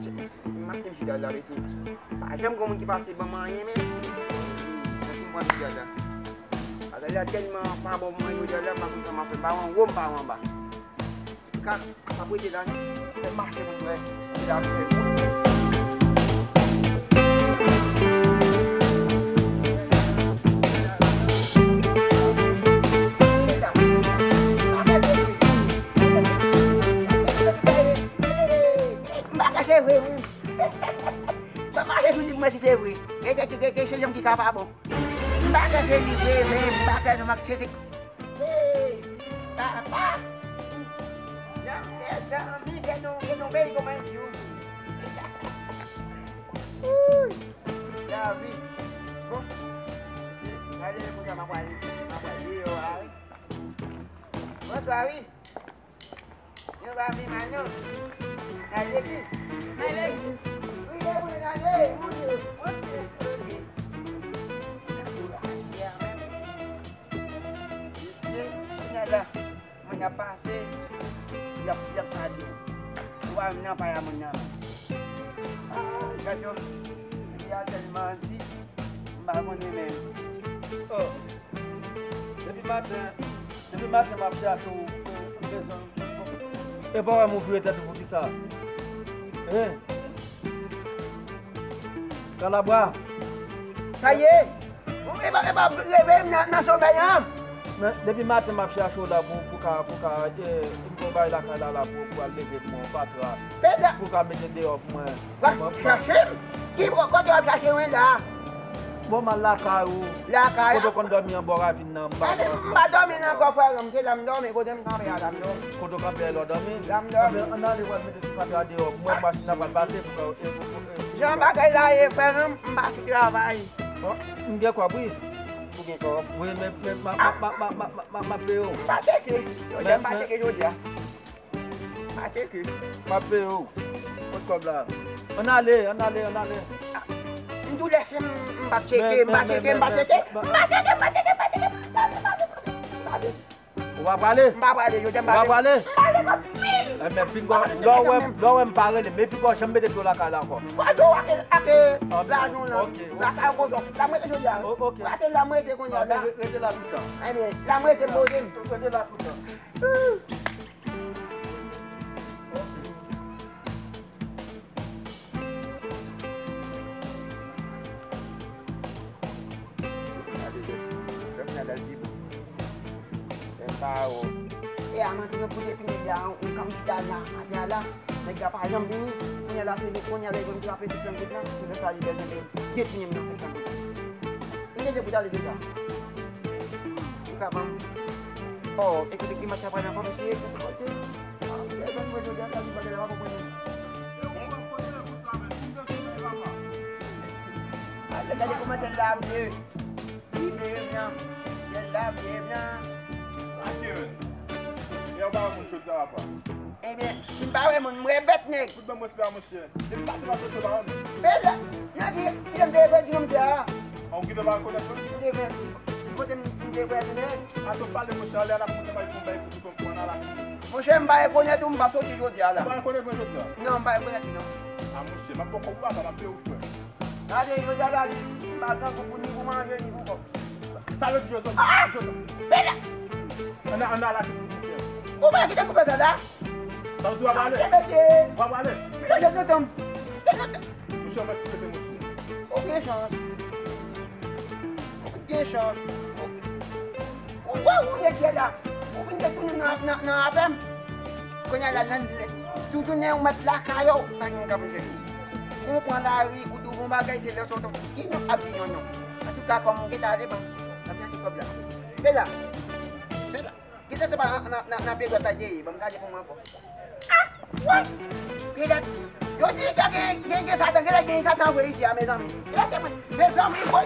Macam si dah lari tu. Macam kau mungkin pasti bermain ni. Nanti buat dia dah. Ada latihan apa bermain dia dah bagus sama pembawang gom bawang bah. Kan apa dia dah ni? Temah dia pun boleh. Tidak ada. Masih sewi, kayak sejam kita apa? Bakal sewi, bakal sama sesik. Tak apa? Yang biasa ni keno bayi kau main jum. Ya, bi. Bro, ada punya apa dia hari. Bos hari. Ni babi mana? Ada lagi. Ada lagi. Ini adalah menyapa si siap saja. Tuan menyapa yang menyapa. Kacau. Dia jadi mati. Bangun ini. Oh. Depuis matin, ma fille a chaud. Et pas mon vieux tête pour dire ça. Hein? Calabra. Ça y est. Levez na surveillance. Depuis matin, ma fille a chaud là pour arrêter. Pour aller là pour lever mon patron. Pour mettre dehors pour moi. Va chercher. Qui va quand tu vas chercher où là? Bon, la caillou. La caillou. Quand on dormit en bora fin nan ba. Ba dormir nan ko frère, m'te la m'dormir ko dem camper à la m'dormir. Quand on camper là dormir. La m'dormir. On a les voir mettre ça dehors. Moi machine va passer pour Jean bagay là et frère, m'pa travail. M'gè quoi oui. Pour gen ko. Oui mais ma péo. Pas teke. Yo dem pas teke yo dia. Pas teke. Ma péo. Comme là. On allait. Nous laissons m'bacheke. On va parler. Yo dem On va parler. Mais puis là on parle mais puis quand jamais de la cala encore. Quoi do ake la nous là. La ka ko do. La moi yo dia. OK. Ate la moi te ko yo da. Restez là tout ça. Allez, la moi te modem. Restez là tout ça. Eh, anak kita punya pinjam, income kita ada lah. Mereka paham ini punya lah sini punya lagi pun apa itu yang kita sudah kali dia nanti dia punya menafsirkan. Ini je budal dia. Buka bang. Oh, ikut macam apa nama mesti ikut tu. Dia kan boleh jaga di bagian apa pun. Ada tadi aku macam lam dia. Ini dia lam dia. Eu vou muito usar, pá. Eh bien, si pas vrai, mon bête n'est. Tudo bem, monsieur. Je ne sais pas si tu vas te Bella, nanti dia deve jum dia. Alguém vai conhecer? Deve, podem deve né. A tu fala com você, ela puta vai com bem com com ela. Você vai conhecer um bato de dia lá. Vai conhecer você? Não vai conhecer não. Ah, monsieur, mas pouco vai lá para o fã. Nada eu já lá, baga com bonito mais ele com. Sabe de Jesus? Bella. Anda lá. Como é que tá começando lá? Tá o vai lá. Vai lá. Eu já tô. Monsieur, mas você tem muito. Ok, chance. Ok, chance. Uau, onde é que é lá? Onde é que na abem? Kanya lá tudo nem uma placa eu, tanya ka mo. Kung palari kudu mo bagay sila so to. Kino abinyo no. At ka ko mo kita di ba? Sabi si Kobla. Bella. Kita coba na pego tayo, bang kaya kung mapo. Ah! What? Kita yo di sa ke sa tang ke sa tang we si ame sa mi. Ya ke me sa mi what?